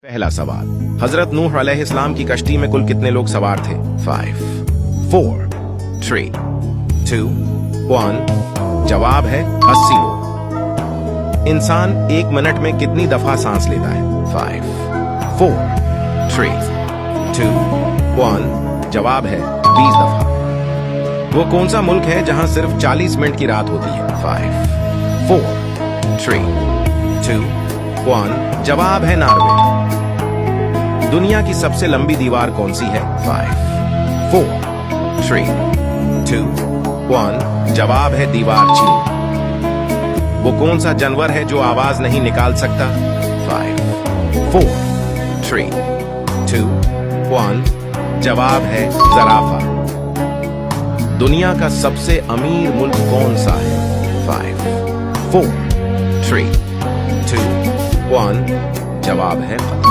पहला सवाल, हजरत नूह अलैहिस्सलाम की कश्ती में कुल कितने लोग सवार थे? 5 4 3 2 1। जवाब है 80 लोग। इंसान 1 मिनट में कितनी दफा सांस लेता है? 5 4 3 2 1। जवाब है 20 दफा। वो कौन सा मुल्क है जहां सिर्फ 40 मिनट की रात होती है? 5 4 3 2 1। जवाब है नॉर्वे। दुनिया की सबसे लंबी दीवार कौन सी है? 5 4 3 2 1। जवाब है दीवार चीन। वो कौन सा जानवर है जो आवाज नहीं निकाल सकता? 5 4 3 2 1। जवाब है ज़राफ़ा। दुनिया का सबसे अमीर मुल्क कौन सा है? 5 4 3 2 1। जवाब है